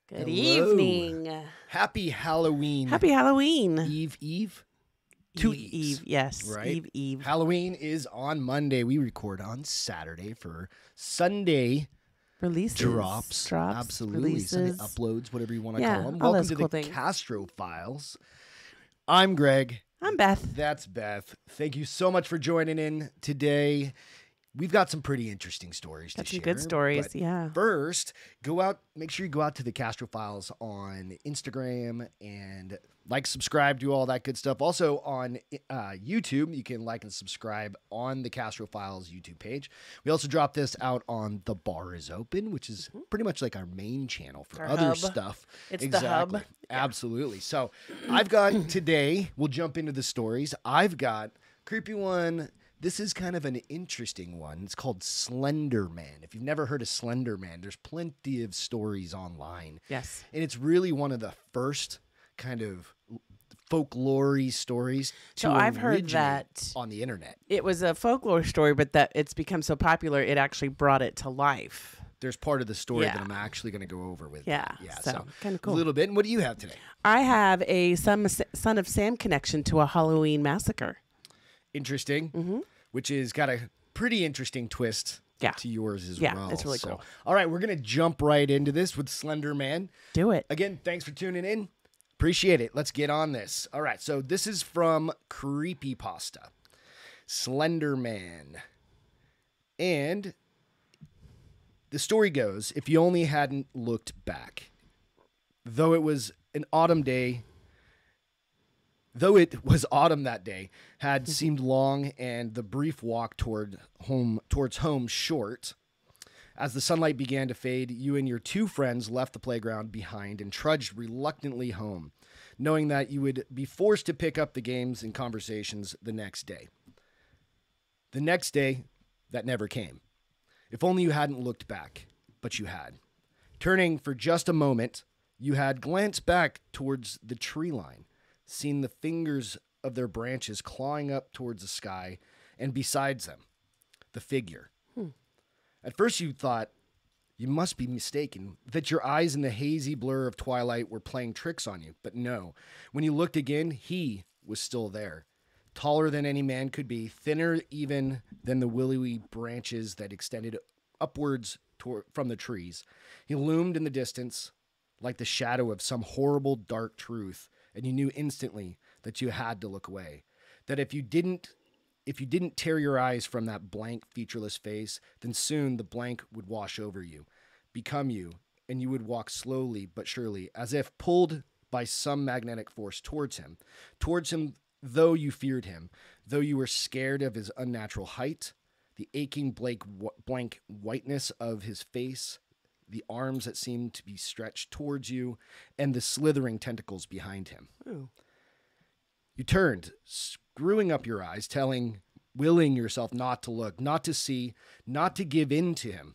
Good Hello. evening. Happy Halloween. Happy Halloween. Eve? Two Eve, Eves. Eve, yes. Right? Eve. Halloween is on Monday. We record on Saturday for Sunday Releases. drops. Absolutely. Sunday Releases. uploads, whatever you want to Yeah, call them. all Welcome those to cool the things. Castro Files. I'm Greg. I'm Beth. That's Beth. Thank you so much for joining in today. We've got some pretty interesting stories to Got some share. good stories, but yeah. First, make sure you go out to the Castro Files on Instagram and subscribe, do all that good stuff. Also on YouTube, you can like and subscribe on the Castro Files YouTube page. We also drop this out on The Bar is Open, which is pretty much like our main channel for Our other hub. stuff. It's the hub. Yeah. Absolutely. So I've got today, we'll jump into the stories. I've got creepy one. This is kind of an interesting one. It's called Slender Man. If you've never heard of Slender Man, there's plenty of stories online. Yes. And it's really one of the first kind of folklore stories to So I've heard originate that on the internet. it was a folklore story, but that it's become so popular, it actually brought it to life. There's part of the story Yeah. that I'm actually going to go over with. Yeah, Yeah. so kinda cool. A little bit. And what do you have today? I have a Son of Sam connection to a Halloween massacre. Interesting, which is got a pretty interesting twist Yeah. to yours as Yeah, well. it's really cool. All right, we're going to jump right into this with Slender Man. Do it. Again, thanks for tuning in. Appreciate it. Let's get on this. All right, so this is from Creepypasta, Slender Man. And the story goes, if you only hadn't looked back, though it was autumn that day, had seemed long and the brief walk towards home short. As the sunlight began to fade, you and your two friends left the playground behind and trudged reluctantly home, knowing that you would be forced to pick up the games and conversations the next day. The next day, that never came. If only you hadn't looked back, but you had. Turning for just a moment, you had glanced back towards the tree line, seen the fingers of their branches clawing up towards the sky, and besides them, the figure. At first you thought, you must be mistaken, that your eyes in the hazy blur of twilight were playing tricks on you. But no, when you looked again, he was still there. Taller than any man could be, thinner even than the willowy branches that extended upwards from the trees. He loomed in the distance like the shadow of some horrible dark truth, and you knew instantly that you had to look away. That if you didn't tear your eyes from that blank, featureless face, then soon the blank would wash over you, become you, and you would walk slowly but surely, as if pulled by some magnetic force towards him, though you feared him, though you were scared of his unnatural height, the aching blank whiteness of his face, the arms that seemed to be stretched towards you, and the slithering tentacles behind him. Ooh. You turned, screwing up your eyes, willing yourself not to look, not to see, not to give in to him.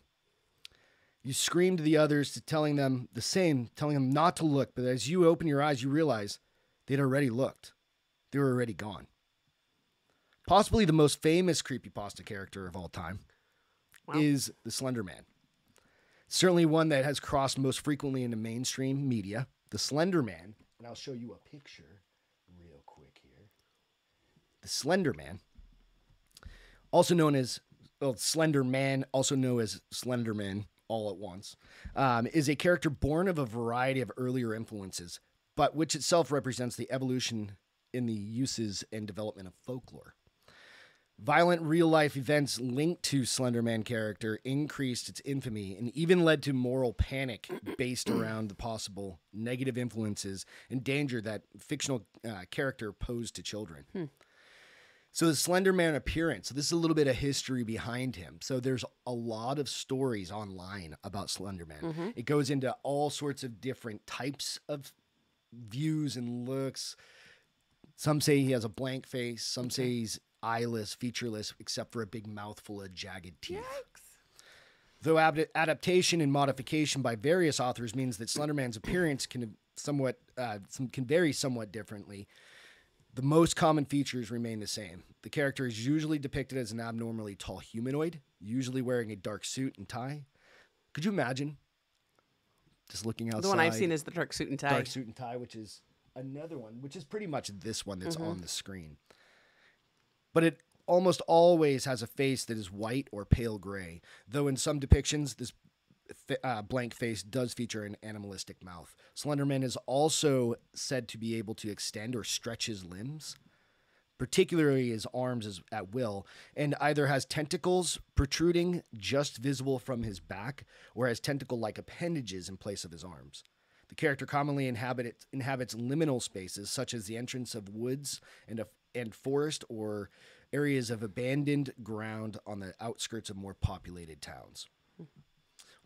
You screamed to the others, telling them the same, telling them not to look, but as you open your eyes, you realize they'd already looked. They were already gone. Possibly the most famous creepypasta character of all time is the Slender Man. Certainly one that has crossed most frequently into mainstream media. The Slender Man, and I'll show you a picture real quick here. The Slender Man, also known as Slender Man, also known as Slender Man all at once, is a character born of a variety of earlier influences, but which itself represents the evolution in the uses and development of folklore. Violent real-life events linked to Slender Man character increased its infamy and even led to moral panic based around the possible negative influences and danger that fictional character posed to children. So the Slender Man appearance, so this is a little bit of history behind him. So there's a lot of stories online about Slender Man. It goes into all sorts of different types of views and looks. Some say he has a blank face. Some say he's eyeless, featureless, except for a big mouthful of jagged teeth. Yikes. Though adaptation and modification by various authors means that Slender Man's appearance can vary somewhat differently, the most common features remain the same. The character is usually depicted as an abnormally tall humanoid, usually wearing a dark suit and tie. Could you imagine just looking outside. The one I've seen is the dark suit and tie. Dark suit and tie, which is another one, which is pretty much this one that's on the screen. But it almost always has a face that is white or pale gray, though in some depictions, this blank face does feature an animalistic mouth. Slender Man is also said to be able to extend or stretch his limbs, particularly his arms at will, and either has tentacles protruding just visible from his back or has tentacle-like appendages in place of his arms. The character commonly inhabits liminal spaces such as the entrance of woods and forest or areas of abandoned ground on the outskirts of more populated towns.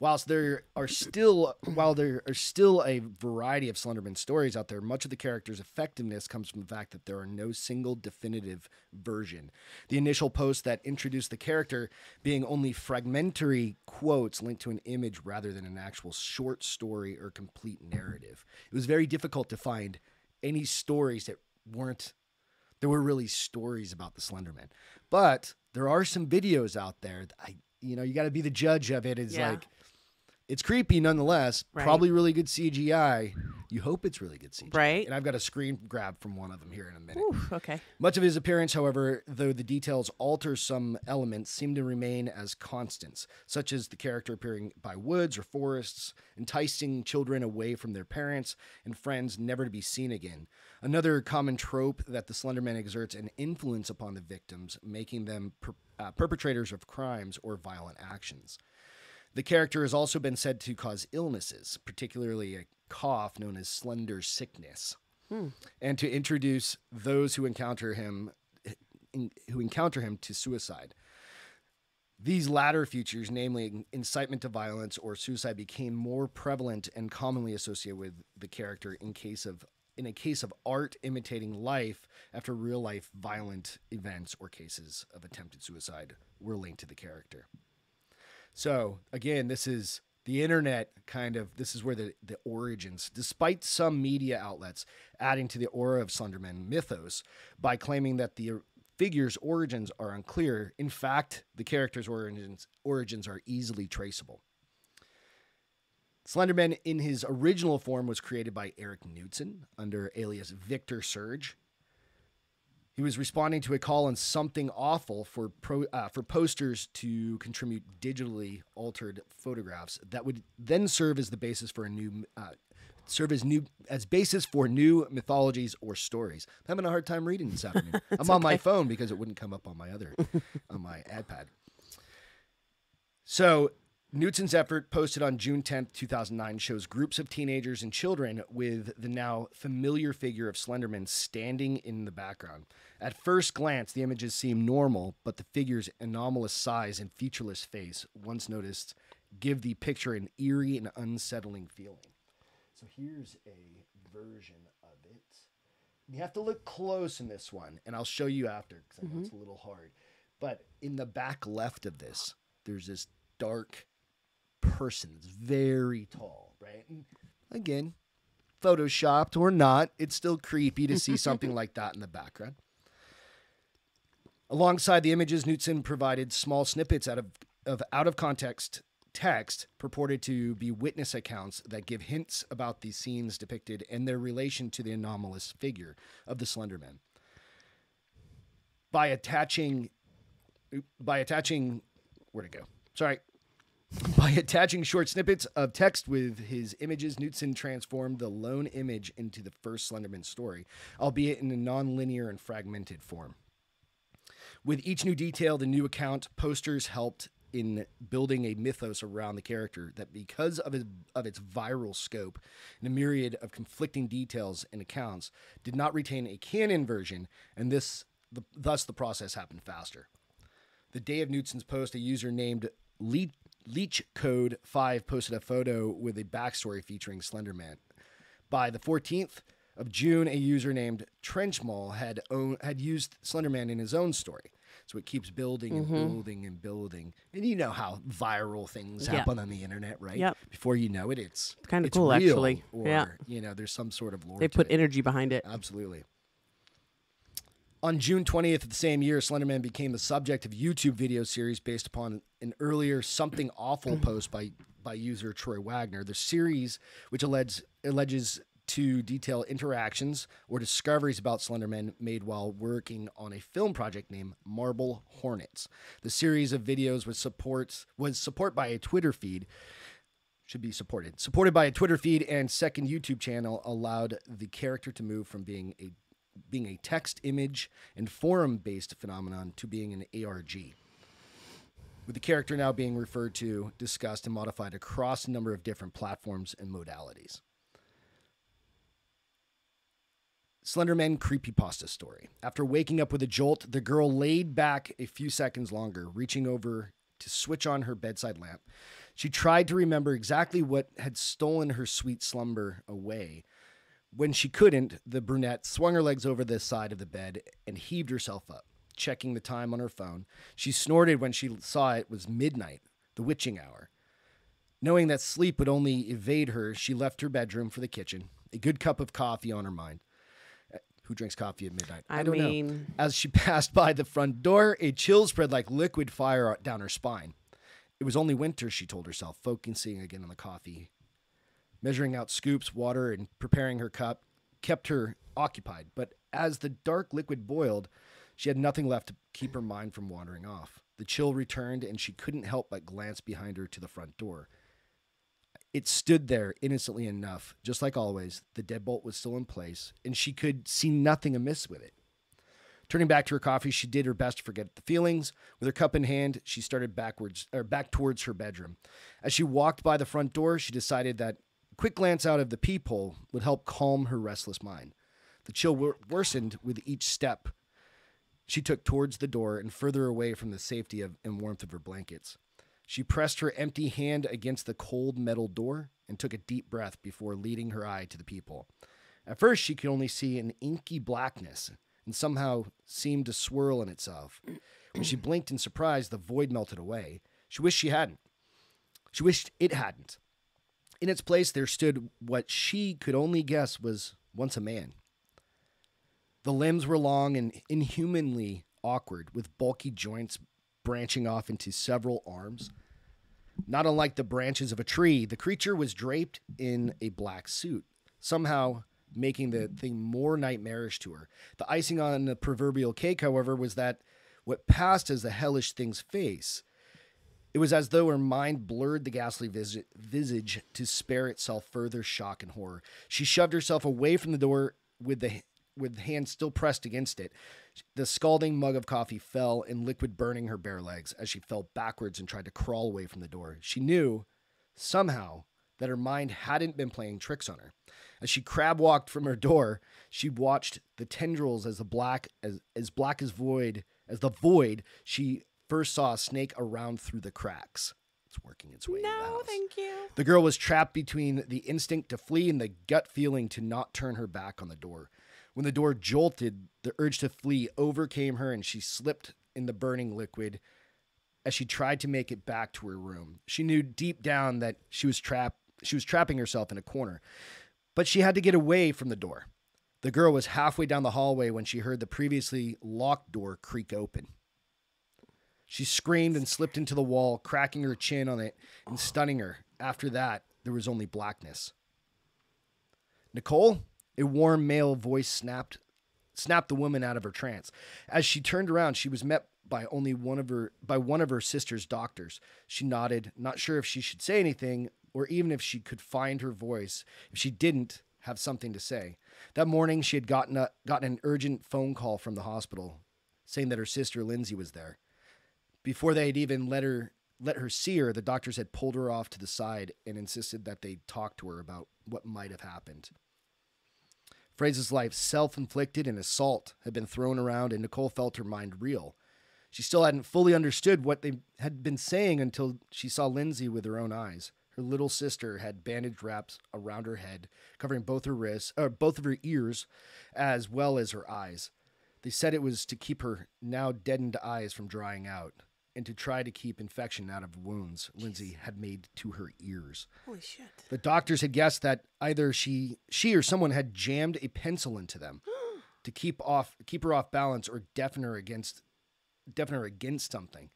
While there are still a variety of Slenderman stories out there, much of the character's effectiveness comes from the fact that there are no single definitive version. The initial post that introduced the character being only fragmentary quotes linked to an image rather than an actual short story or complete narrative. It was very difficult to find any stories that were really stories about the Slenderman. But there are some videos out there that you got to be the judge of it. It's creepy nonetheless. Right. Probably really good CGI. You hope it's really good CGI. Right. And I've got a screen grab from one of them here in a minute. Ooh, okay. Much of his appearance, however, though the details alter some elements, seem to remain as constants, such as the character appearing by woods or forests, enticing children away from their parents and friends never to be seen again. Another common trope that the Slenderman exerts an influence upon the victims, making them perpetrators of crimes or violent actions. The character has also been said to cause illnesses, particularly a cough known as slender sickness, and to introduce those who encounter him to suicide. These latter features, namely incitement to violence or suicide, became more prevalent and commonly associated with the character in a case of art imitating life after real-life violent events or cases of attempted suicide were linked to the character. So, again, this is the internet this is where the origins, despite some media outlets adding to the aura of Slenderman mythos by claiming that the figure's origins are unclear, in fact, the character's origins are easily traceable. Slenderman in his original form was created by Eric Knudsen under alias Victor Surge. He was responding to a call on Something Awful for posters to contribute digitally altered photographs that would then serve as the basis for basis for new mythologies or stories. I'm having a hard time reading this afternoon. I'm on my phone because it wouldn't come up on my on my iPad. So Knudsen's effort, posted on June 10th, 2009, shows groups of teenagers and children with the now familiar figure of Slenderman standing in the background. At first glance, the images seem normal, but the figure's anomalous size and featureless face, once noticed, give the picture an eerie and unsettling feeling. So here's a version of it. You have to look close in this one, and I'll show you after, because I know it's a little hard. But in the back left of this, there's this dark person that's very tall, right? And again, photoshopped or not, it's still creepy to see something like that in the background. Alongside the images, Knudsen provided small snippets out of context text purported to be witness accounts that give hints about the scenes depicted and their relation to the anomalous figure of the Slenderman. By attaching short snippets of text with his images, Knudsen transformed the lone image into the first Slenderman story, albeit in a non-linear and fragmented form. With each new detail, the new account posters helped in building a mythos around the character that, because of its viral scope and a myriad of conflicting details and accounts, did not retain a canon version, and thus the process happened faster. The day of Knudsen's post, a user named Leech Code 5 posted a photo with a backstory featuring Slenderman. By the 14th of June, a user named Trenchmall had used Slenderman in his own story. So it keeps building and building and building. And you know how viral things happen on the internet, right? Yep. Before you know it, it's kind of cool, real, actually. Or, there's some sort of lore They to put it. energy behind it. Absolutely. On June 20th of the same year, Slenderman became the subject of a YouTube video series based upon an earlier Something Awful post by by user Troy Wagner. The series, which alleges to detail interactions or discoveries about Slender Man made while working on a film project named Marble Hornets. The series of videos was supported by a Twitter feed. Supported by a Twitter feed and second YouTube channel, allowed the character to move from being a text, image, and forum-based phenomenon to being an ARG, with the character now being referred to, discussed, and modified across a number of different platforms and modalities. Slender Man creepypasta story. After waking up with a jolt, the girl laid back a few seconds longer, reaching over to switch on her bedside lamp. She tried to remember exactly what had stolen her sweet slumber away. When she couldn't, the brunette swung her legs over the side of the bed and heaved herself up, checking the time on her phone. She snorted when she saw it was midnight, the witching hour. Knowing that sleep would only evade her, she left her bedroom for the kitchen, a good cup of coffee on her mind. Who drinks coffee at midnight? I don't know. As she passed by the front door, a chill spread like liquid fire down her spine. It was only winter, she told herself, focusing again on the coffee. Measuring out scoops, water, and preparing her cup kept her occupied. But as the dark liquid boiled, she had nothing left to keep her mind from wandering off. The chill returned, and she couldn't help but glance behind her to the front door. It stood there innocently enough. Just like always, the deadbolt was still in place, and she could see nothing amiss with it. Turning back to her coffee, she did her best to forget the feelings. With her cup in hand, she started back towards her bedroom. As she walked by the front door, she decided that a quick glance out of the peephole would help calm her restless mind. The chill worsened with each step she took towards the door and further away from the safety and warmth of her blankets. She pressed her empty hand against the cold metal door and took a deep breath before leading her eye to the peephole. At first, she could only see an inky blackness and somehow seemed to swirl in itself. When she blinked in surprise, the void melted away. She wished she hadn't. She wished it hadn't. In its place, there stood what she could only guess was once a man. The limbs were long and inhumanly awkward, with bulky joints branching off into several arms. Not unlike the branches of a tree, the creature was draped in a black suit, somehow making the thing more nightmarish to her. The icing on the proverbial cake, however, was that what passed as the hellish thing's face. It was as though her mind blurred the ghastly visage to spare itself further shock and horror. She shoved herself away from the door with hand still pressed against it. The scalding mug of coffee fell in liquid, burning her bare legs as she fell backwards and tried to crawl away from the door. She knew, somehow, that her mind hadn't been playing tricks on her. As she crab walked from her door, she watched the tendrils as black as the void she first saw a snake around through the cracks. It's working its way into the house. No, thank you. The girl was trapped between the instinct to flee and the gut feeling to not turn her back on the door. When the door jolted, the urge to flee overcame her, and she slipped in the burning liquid as she tried to make it back to her room. She knew deep down that she was trapping herself in a corner, but she had to get away from the door. The girl was halfway down the hallway when she heard the previously locked door creak open. She screamed and slipped into the wall, cracking her chin on it and stunning her. After that, there was only blackness. Nicole? A warm male voice snapped the woman out of her trance. As she turned around, she was met by one of her sister's doctors. She nodded, not sure if she should say anything or even if she could find her voice if she didn't have something to say. That morning, she had gotten an urgent phone call from the hospital saying that her sister Lindsay was there. Before they had even let her see her, the doctors had pulled her off to the side and insisted that they talk to her about what might have happened. Phrases like self-inflicted and assault had been thrown around, and Nicole felt her mind reel. She still hadn't fully understood what they had been saying until she saw Lindsay with her own eyes. Her little sister had bandage wraps around her head, covering both of her ears, as well as her eyes. They said it was to keep her now deadened eyes from drying out, and to try to keep infection out of wounds Lindsay had made to her ears. Holy shit. The doctors had guessed that either she or someone had jammed a pencil into them to keep her off balance or deafen her against something.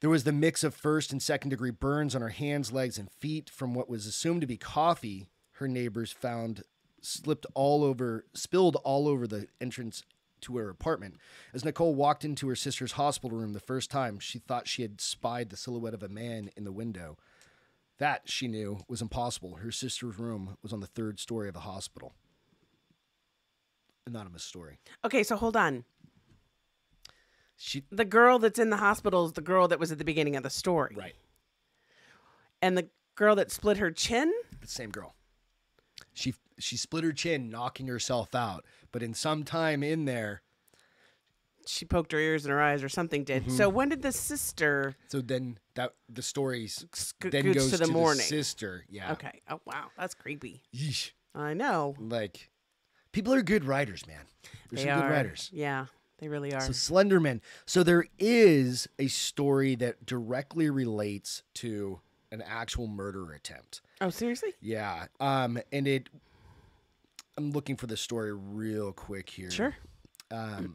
There was the mix of first and second degree burns on her hands, legs, and feet from what was assumed to be coffee her neighbors found spilled all over the entrance to her apartment. As Nicole walked into her sister's hospital room the first time, she thought she had spied the silhouette of a man in the window. That, she knew, was impossible. Her sister's room was on the 3rd story of the hospital. Anonymous story. Okay, so hold on. The girl that's in the hospital is the girl that was at the beginning of the story. Right. And the girl that split her chin? The same girl. She split her chin, knocking herself out. But in some time in there, she poked her ears and her eyes or something did. So when did the sister... So then the story then goes to the morning. The sister. Yeah. Okay. Oh, wow. That's creepy. Yeesh. I know. Like, people are good writers, man. They're some good writers. Yeah, they really are. So Slender Man. So there is a story that directly relates to an actual murder attempt. Oh, seriously? Yeah. And I'm looking for the story real quick here. Sure. The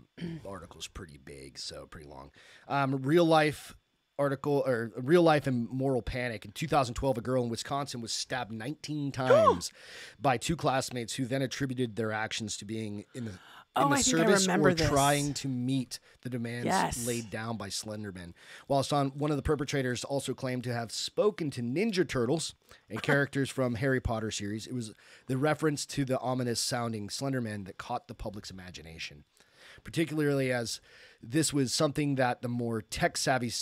article's pretty big, so pretty long. Real life article, or Real Life and Moral Panic. In 2012, a girl in Wisconsin was stabbed 19 times by 2 classmates who then attributed their actions to being in the service or trying to meet the demands laid down by Slender Man. Whilst one of the perpetrators also claimed to have spoken to Ninja Turtles and characters from Harry Potter series. It was the reference to the ominous sounding Slender Man that caught the public's imagination, particularly as this was something that the more tech-savvy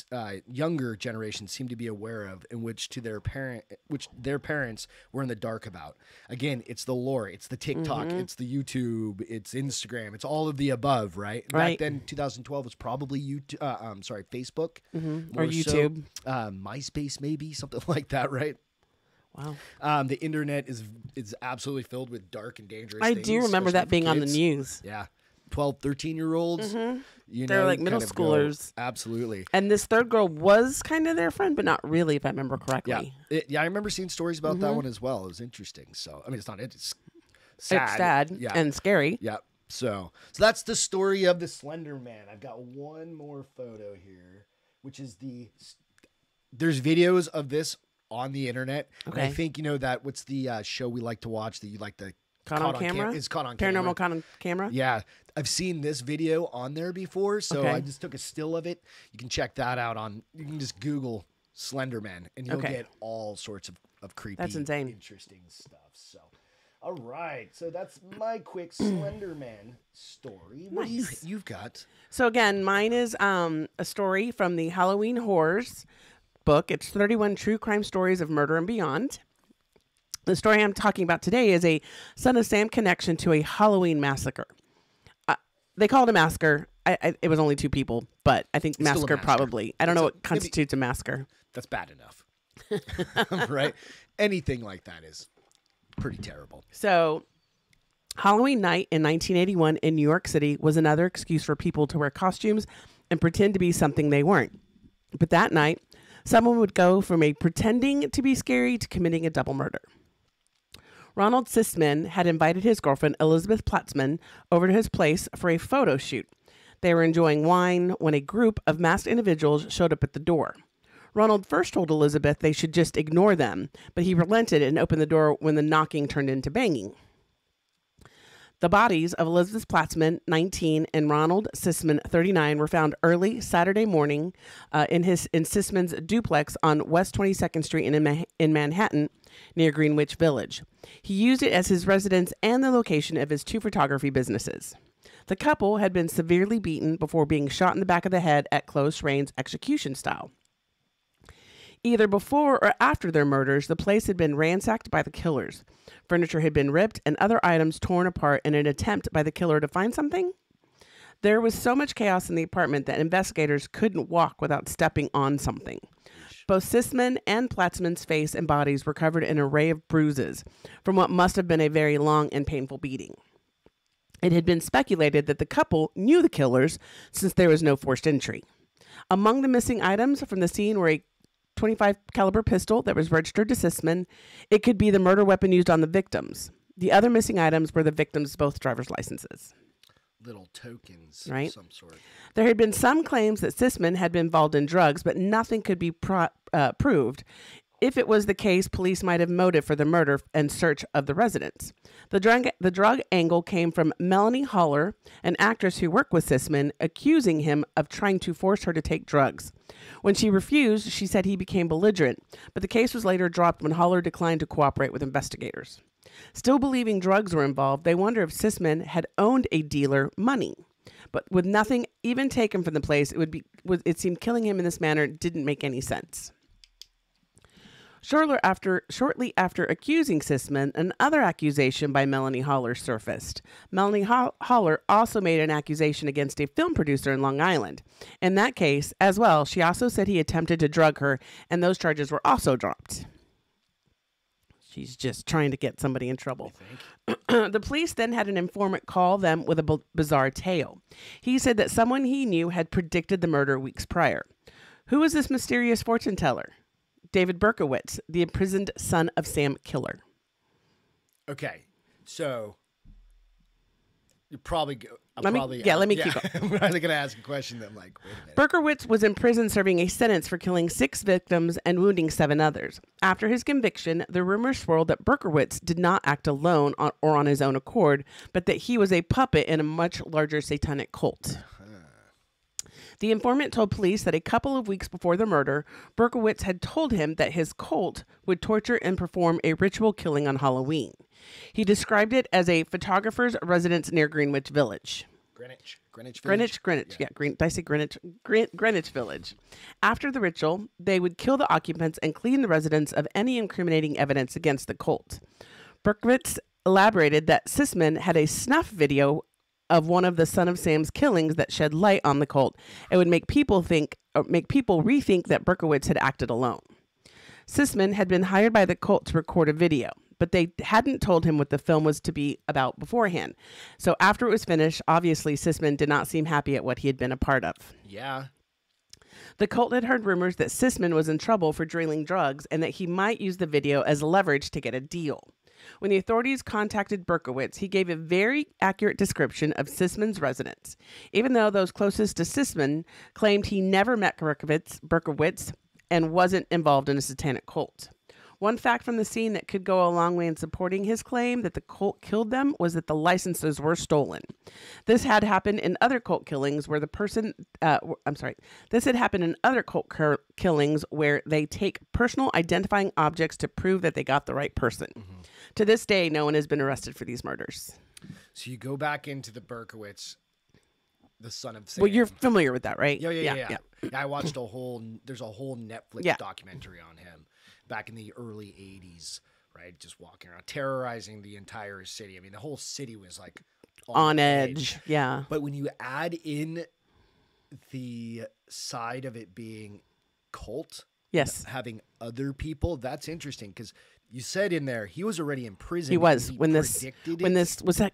younger generation seemed to be aware of, in which their parents were in the dark about. Again, it's the lore, it's the TikTok, it's the YouTube, it's Instagram, it's all of the above, right? Back then, 2012 was probably Facebook or YouTube, MySpace, maybe something like that, right? Wow. The internet is absolutely filled with dark and dangerous I things. do remember that being on the news. Yeah. 12, 13-year-olds. They're like middle schoolers. Absolutely. And this third girl was kind of their friend, but not really, if I remember correctly. Yeah, I remember seeing stories about that one as well. It was interesting. So, I mean, it's not it's sad. It's sad and scary. Yeah. So that's the story of the Slender Man. I've got one more photo here, which is there's videos of this on the internet. Okay. And I think, what's the show we like to watch that you like to... Caught on camera? It's Caught on Paranormal camera. Caught on camera? Yeah. I've seen this video on there before, so I just took a still of it. You can check that out you can just Google Slender Man, and you'll get all sorts of creepy, that's insane, interesting stuff. So, all right. So that's my quick Slender Man story. What do you've got? So again, mine is a story from the Halloween Horrors book. It's 31 True Crime Stories of Murder and Beyond. The story I'm talking about today is a Son of Sam connection to a Halloween massacre. They call it a massacre. It was only 2 people, but I think massacre probably. I don't know what constitutes a massacre. That's bad enough. Right? Anything like that is pretty terrible. So Halloween night in 1981 in New York City was another excuse for people to wear costumes and pretend to be something they weren't. But that night, someone would go from pretending to be scary to committing a double murder. Ronald Sisman had invited his girlfriend, Elizabeth Platzman, over to his place for a photo shoot. They were enjoying wine when a group of masked individuals showed up at the door. Ronald first told Elizabeth they should just ignore them, but he relented and opened the door when the knocking turned into banging. The bodies of Elizabeth Platzman, 19, and Ronald Sisman, 39, were found early Saturday morning in Sisman's duplex on West 22nd Street in Manhattan, near Greenwich Village. He used it as his residence and the location of his 2 photography businesses. The couple had been severely beaten before being shot in the back of the head at close range execution style. Either before or after their murders, the place had been ransacked by the killers. Furniture had been ripped and other items torn apart in an attempt by the killer to find something. There was so much chaos in the apartment that investigators couldn't walk without stepping on something. Both Sisman and Platzman's face and bodies were covered in an array of bruises from what must have been a very long and painful beating. It had been speculated that the couple knew the killers since there was no forced entry. Among the missing items from the scene were a .25 caliber pistol that was registered to Sisman. It could be the murder weapon used on the victims. The other missing items were the victims' both driver's licenses. little tokens Right. of some sort. There had been some claims that Sisman had been involved in drugs, but nothing could be proved. If it was the case, police might have motive for the murder and search of the residence. The drug angle came from Melanie Haller, an actress who worked with Sisman, accusing him of trying to force her to take drugs. When she refused, she said he became belligerent, but the case was later dropped when Haller declined to cooperate with investigators. Still believing drugs were involved, they wonder if Sisman had owed a dealer money. But with nothing even taken from the place, it seemed killing him in this manner didn't make any sense. Shortly after accusing Sisman, another accusation by Melanie Haller surfaced. Melanie Haller also made an accusation against a film producer in Long Island. In that case, as well, she also said he attempted to drug her, and those charges were also dropped. She's just trying to get somebody in trouble. The police then had an informant call them with a bizarre tale. He said that someone he knew had predicted the murder weeks prior. Who was this mysterious fortune teller? David Berkowitz, the imprisoned son of Sam killer. Okay, so you probably let me keep going. I'm going to ask a question that I'm like, wait a minute. Berkowitz was in prison serving a sentence for killing 6 victims and wounding 7 others. After his conviction, the rumors swirled that Berkowitz did not act alone or on his own accord, but that he was a puppet in a much larger satanic cult. The informant told police that a couple of weeks before the murder, Berkowitz had told him that his cult would torture and perform a ritual killing on Halloween. He described it as a photographer's residence near Greenwich Village. Greenwich Village. Yeah, did I say Greenwich? Greenwich Village. After the ritual, they would kill the occupants and clean the residence of any incriminating evidence against the cult. Berkowitz elaborated that Sisman had a snuff video of one of the Son of Sam's killings that shed light on the cult. It would make people rethink that Berkowitz had acted alone. Sisman had been hired by the cult to record a video, but they hadn't told him what the film was to be about beforehand. So after it was finished, obviously Sisman did not seem happy at what he had been a part of. Yeah. The cult had heard rumors that Sisman was in trouble for dealing drugs and that he might use the video as leverage to get a deal. When the authorities contacted Berkowitz, he gave a very accurate description of Sisman's residence. Even though those closest to Sisman claimed he never met Berkowitz and wasn't involved in a satanic cult. One fact from the scene that could go a long way in supporting his claim that the cult killed them was that the licenses were stolen. This had happened in other cult killings where killings where they take personal identifying objects to prove that they got the right person. Mm-hmm. To this day, no one has been arrested for these murders. So you go back into the Berkowitz, the son of Sam. Well, you're familiar with that, right? Yeah. I watched there's a whole Netflix documentary on him back in the early 80s, right? Just walking around, terrorizing the entire city. I mean, the whole city was like on edge. Yeah. But when you add in the side of it being cult, yes, having other people, that's interesting because you said in there he was already in prison. He was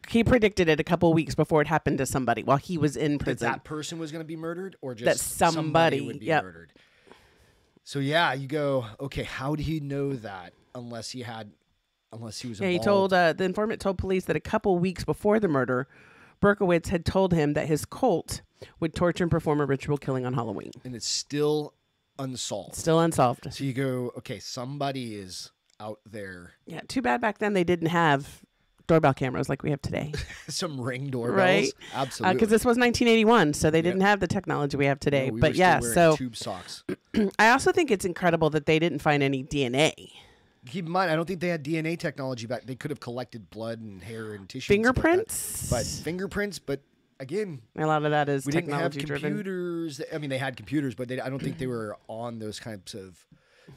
he predicted it a couple of weeks before it happened to somebody while he was in prison. That person was going to be murdered, or just that somebody would be murdered. So yeah, you go, okay, how did he know that unless he was involved? Yeah, he told the informant told police that a couple weeks before the murder, Berkowitz had told him that his cult would torture and perform a ritual killing on Halloween. And it's still unsolved. Still unsolved. So you go, okay, somebody is out there. Yeah, too bad back then they didn't have doorbell cameras like we have today. Some Ring doorbells, right? Absolutely. Because this was 1981, so they didn't have the technology we have today. No, but yeah, so tube socks. I also think it's incredible that they didn't find any DNA. Keep in mind, I don't think they had DNA technology back. They could have collected blood and hair and tissue, fingerprints, but again, a lot of that is we didn't have technology-driven. computers. I mean, they had computers, but I don't think they were on those kinds of,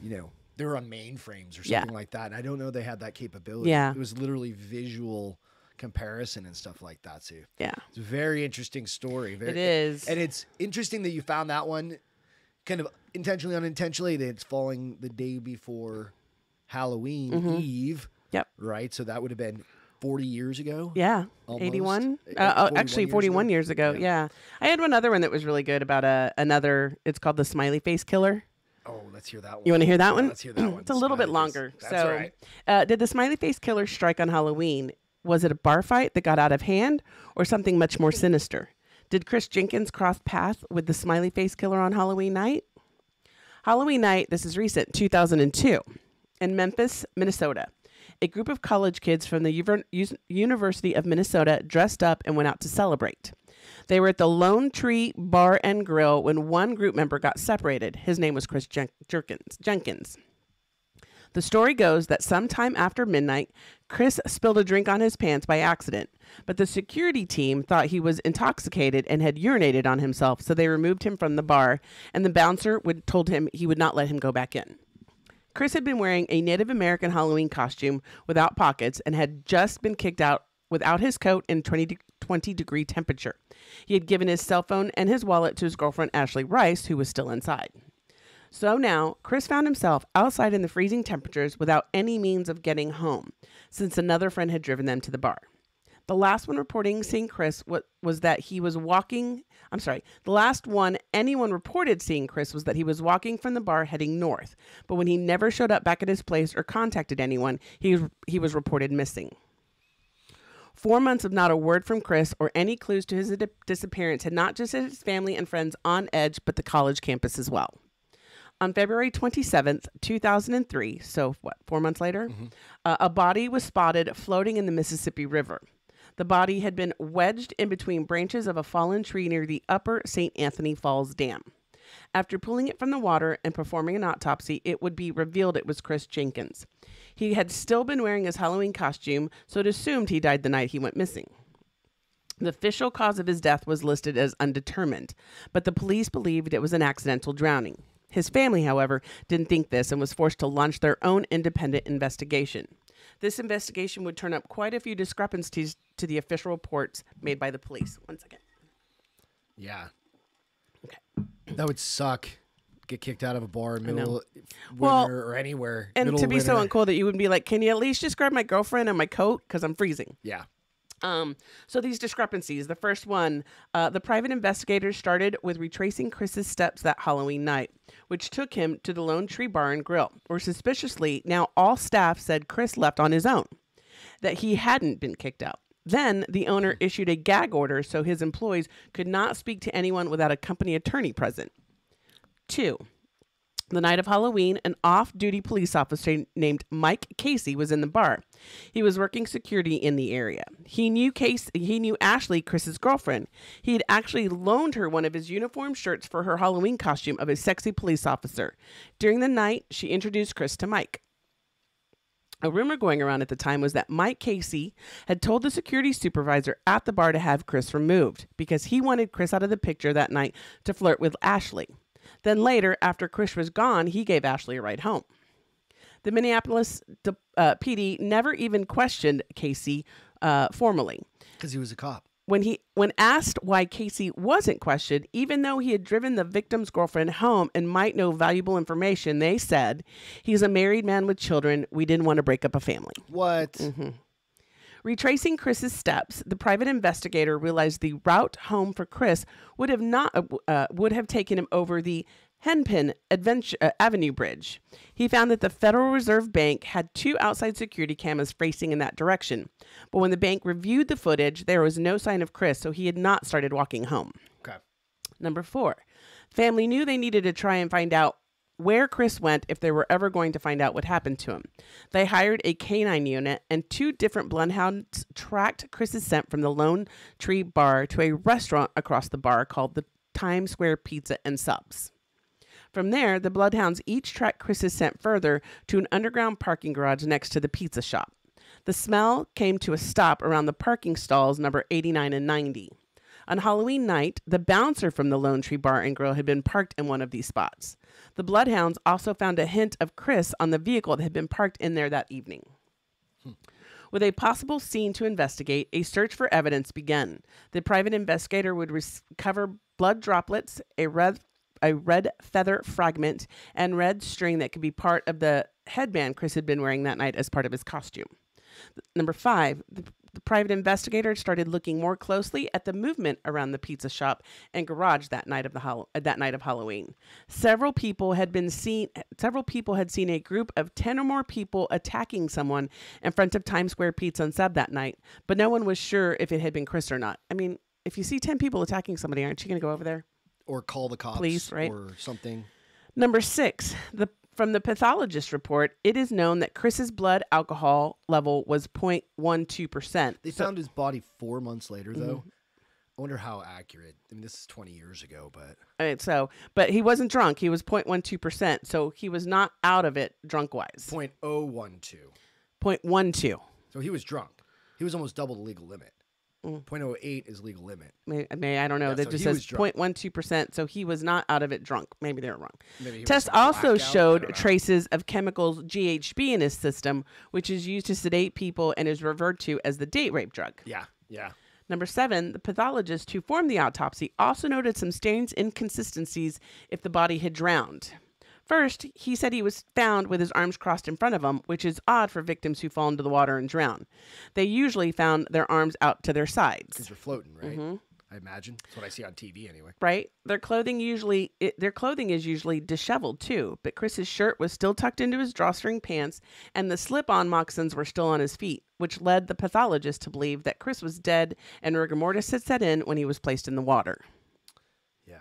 they were on mainframes or something like that. And I don't know they had that capability. Yeah. It was literally visual comparison and stuff like that too. Yeah. It's a very interesting story. It is. And it's interesting that you found that one kind of intentionally, unintentionally, that it's falling the day before Halloween Eve. Yep. Right? So that would have been 40 years ago. Yeah. Almost. 81. Actually, 41 years ago. Yeah. I had one other one that was really good about it's called the Smiley Face killer. Oh, let's hear that one. You want to hear that one? Let's hear that one. It's a little bit longer. That's Did the Smiley Face killer strike on Halloween? Was it a bar fight that got out of hand or something much more sinister? Did Chris Jenkins cross paths with the Smiley Face killer on Halloween night? Halloween night, this is recent, 2002, in Memphis, Minnesota. A group of college kids from the University of Minnesota dressed up and went out to celebrate. They were at the Lone Tree Bar and Grill when one group member got separated. His name was Chris Jenkins. The story goes that sometime after midnight, Chris spilled a drink on his pants by accident, but the security team thought he was intoxicated and had urinated on himself, so they removed him from the bar, and the bouncer told him he would not let him go back in. Chris had been wearing a Native American Halloween costume without pockets and had just been kicked out without his coat in 20-degree temperature. He had given his cell phone and his wallet to his girlfriend, Ashley Rice, who was still inside. So now, Chris found himself outside in the freezing temperatures without any means of getting home, since another friend had driven them to the bar. The last one reporting seeing Chris was that he was walking... the last one anyone reported seeing Chris was that he was walking from the bar heading north, but when he never showed up back at his place or contacted anyone, he was reported missing. 4 months of not a word from Chris or any clues to his disappearance had not just set his family and friends on edge, but the college campus as well. On February 27th, 2003, so 4 months later, a body was spotted floating in the Mississippi River. The body had been wedged in between branches of a fallen tree near the upper St. Anthony Falls Dam. After pulling it from the water and performing an autopsy, it would be revealed it was Chris Jenkins. He had still been wearing his Halloween costume, so it assumed he died the night he went missing. The official cause of his death was listed as undetermined, but the police believed it was an accidental drowning. His family, however, didn't think this and was forced to launch their own independent investigation. This investigation would turn up quite a few discrepancies to the official reports made by the police. 1 second. Yeah. Okay. That would suck. Get kicked out of a bar in middle winter or anywhere. And to be so uncool that you would be like, can you at least just grab my girlfriend and my coat? Because I'm freezing. Yeah. So these discrepancies, the first one, the private investigators started with retracing Chris's steps that Halloween night, which took him to the Lone Tree Bar and Grill, where suspiciously now all staff said Chris left on his own, that he hadn't been kicked out. Then the owner issued a gag order so his employees could not speak to anyone without a company attorney present. 2. The night of Halloween, an off-duty police officer named Mike Casey was in the bar. He was working security in the area. He knew Ashley, Chris's girlfriend. He had actually loaned her one of his uniform shirts for her Halloween costume of a sexy police officer. During the night, she introduced Chris to Mike. A rumor going around at the time was that Mike Casey had told the security supervisor at the bar to have Chris removed because he wanted Chris out of the picture that night to flirt with Ashley. Then later, after Chris was gone, he gave Ashley a ride home. The Minneapolis PD never even questioned Casey formally. Because he was a cop. When asked why Casey wasn't questioned, even though he had driven the victim's girlfriend home and might know valuable information, they said, he's a married man with children. We didn't want to break up a family. What? Mm-hmm. Retracing Chris's steps, the private investigator realized the route home for Chris would have taken him over the Hennepin Avenue Bridge. He found that the Federal Reserve Bank had 2 outside security cameras facing in that direction. But when the bank reviewed the footage, there was no sign of Chris, so he had not started walking home. Okay. Number 4, family knew they needed to try and find out where Chris went if they were ever going to find out what happened to him. They hired a canine unit, and 2 different bloodhounds tracked Chris's scent from the Lone Tree Bar to a restaurant across the bar called the Times Square Pizza and Subs. From there, the bloodhounds each tracked Chris's scent further to an underground parking garage next to the pizza shop. The smell came to a stop around the parking stalls number 89 and 90. On Halloween night, the bouncer from the Lone Tree Bar and Grill had been parked in one of these spots. The bloodhounds also found a hint of Chris on the vehicle that had been parked in there that evening. With a possible scene to investigate, a search for evidence began. The private investigator would recover blood droplets, a red feather fragment, and red string that could be part of the headband Chris had been wearing that night as part of his costume. Number 5, the private investigator started looking more closely at the movement around the pizza shop and garage that night of Halloween. Several people had seen a group of 10 or more people attacking someone in front of Times Square Pizza and Sub that night, but no one was sure if it had been Chris or not. I mean, if you see 10 people attacking somebody, aren't you going to go over there? Or call the cops, police, right? Or something. Number 6, from the pathologist report, it is known that Chris's blood alcohol level was 0.12%. They found his body 4 months later, though. I wonder how accurate. I mean, this is 20 years ago, but... All right, but he wasn't drunk. He was 0.12%, so he was not out of it drunk-wise. 0.012. 0.12. So he was drunk. He was almost double the legal limit. 0.08 is legal limit. I don't know. Yeah, that so just he says was drunk. 0.12%, so he was not out of it drunk. Maybe they were wrong. Maybe he was Tests on also blackout. I showed don't know. traces of chemicals GHB in his system, which is used to sedate people and is referred to as the date rape drug. Yeah. Number 7, the pathologist who performed the autopsy also noted some strange inconsistencies if the body had drowned. First, he said he was found with his arms crossed in front of him, which is odd for victims who fall into the water and drown. They usually found their arms out to their sides. Because they're floating, right? I imagine. That's what I see on TV anyway. Right? Their clothing is usually disheveled too, but Chris's shirt was still tucked into his drawstring pants and the slip-on moccasins were still on his feet, which led the pathologist to believe that Chris was dead and rigor mortis had set in when he was placed in the water. Yeah.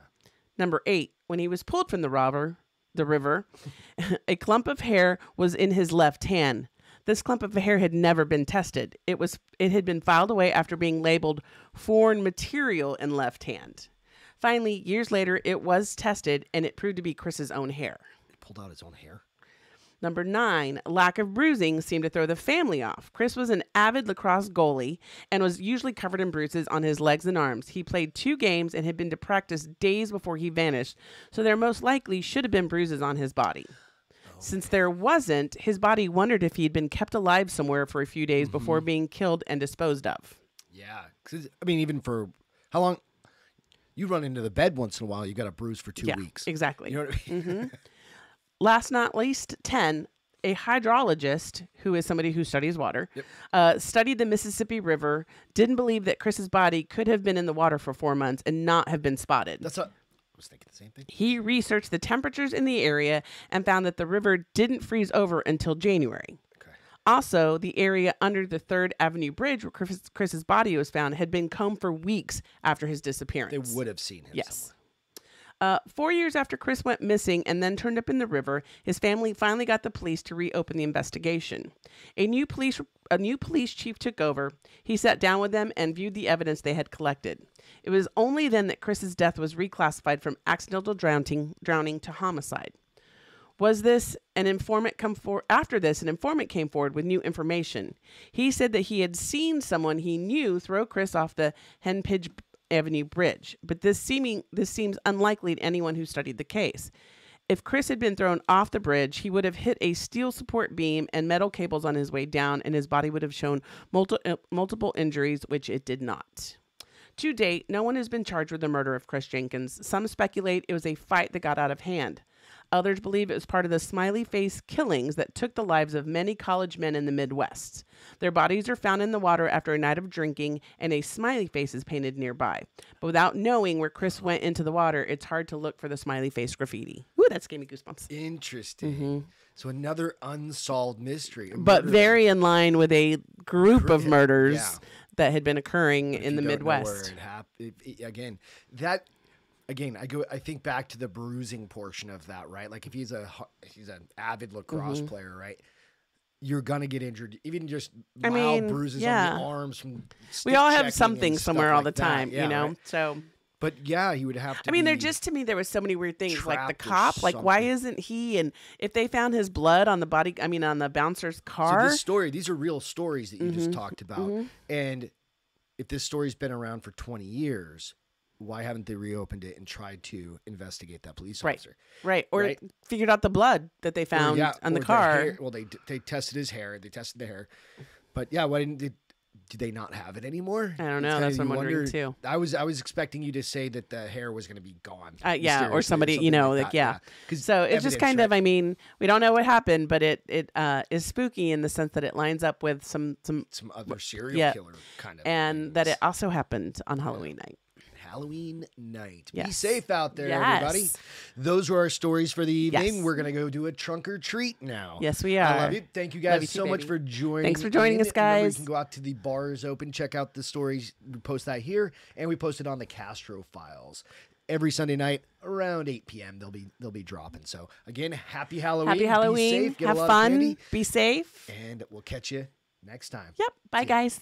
Number 8, when he was pulled from the river, a clump of hair was in his left hand. This clump of hair had never been tested. It had been filed away after being labeled foreign material in left hand. Finally, years later, it was tested and it proved to be Chris's own hair. He pulled out his own hair. Number 9, lack of bruising seemed to throw the family off. Chris was an avid lacrosse goalie and was usually covered in bruises on his legs and arms. He played 2 games and had been to practice days before he vanished, so there most likely should have been bruises on his body. Since there wasn't, his body wondered if he had been kept alive somewhere for a few days before being killed and disposed of. Yeah. 'Cause, I mean, even for how long? You run into the bed once in a while, you got a bruise for 2 weeks. Exactly. You know what I mean? Last not least, 10, a hydrologist, who is somebody who studies water, studied the Mississippi River, didn't believe that Chris's body could have been in the water for 4 months and not have been spotted. I was thinking the same thing. He researched the temperatures in the area and found that the river didn't freeze over until January. Okay. Also, the area under the 3rd Avenue Bridge where Chris's body was found had been combed for weeks after his disappearance. They would have seen him somewhere. 4 years after Chris went missing and then turned up in the river, his family finally got the police to reopen the investigation. A new police chief took over. He sat down with them and viewed the evidence they had collected. It was only then that Chris's death was reclassified from accidental drowning to homicide. After this, an informant came forward with new information. He said that he had seen someone he knew throw Chris off the Henpage Avenue Bridge, but this seems unlikely to anyone who studied the case. If Chris had been thrown off the bridge, he would have hit a steel support beam and metal cables on his way down, and his body would have shown multiple injuries, which it did not. To date, no one has been charged with the murder of Chris Jenkins. Some speculate it was a fight that got out of hand. Others believe it was part of the Smiley Face killings that took the lives of many college men in the Midwest. Their bodies are found in the water after a night of drinking, and a smiley face is painted nearby. But without knowing where Chris went into the water, it's hard to look for the smiley face graffiti. Ooh, that's gave me goosebumps. Interesting. So another unsolved mystery. But very in line with a group of murders that had been occurring in the Midwest. I think back to the bruising portion of that, right? Like if he's an avid lacrosse player, right? You're gonna get injured, even just mild bruises on the arms from. We all have something somewhere all the time, you know. Right? So, but yeah, he would have to. I mean, to me, there was so many weird things, like the cop. Like, why isn't he? And if they found his blood on the body, on the bouncer's car. So these are real stories that you just talked about, and if this story's been around for 20 years. Why haven't they reopened it and tried to investigate that police officer? Right. Or figured out the blood that they found on the car. They tested his hair. They tested the hair. But yeah, why didn't they? do they not have it anymore? I don't know. That's what I'm wondering too. I was expecting you to say that the hair was going to be gone. Yeah, or somebody, you know, like yeah. So it's just kind of, I mean, we don't know what happened, but it is spooky in the sense that it lines up with some other serial killer kind of, and things. that it also happened on Halloween night. Halloween night. Yes. Be safe out there, Yes. everybody. Those were our stories for the evening. Yes. We're going to go do a trunk or treat now. Yes, we are. I love you. Thank you guys you so too, much baby. for joining. Thanks for joining us, guys. Remember, you can go out to the bars open, check out the stories. We post that here, and we post it on the Castro Files. Every Sunday night around 8 p.m. They'll be dropping. So again, happy Halloween. Happy Halloween. Be safe. Get Have a lot fun. of candy, Be safe. and we'll catch you next time. Yep. Bye, guys.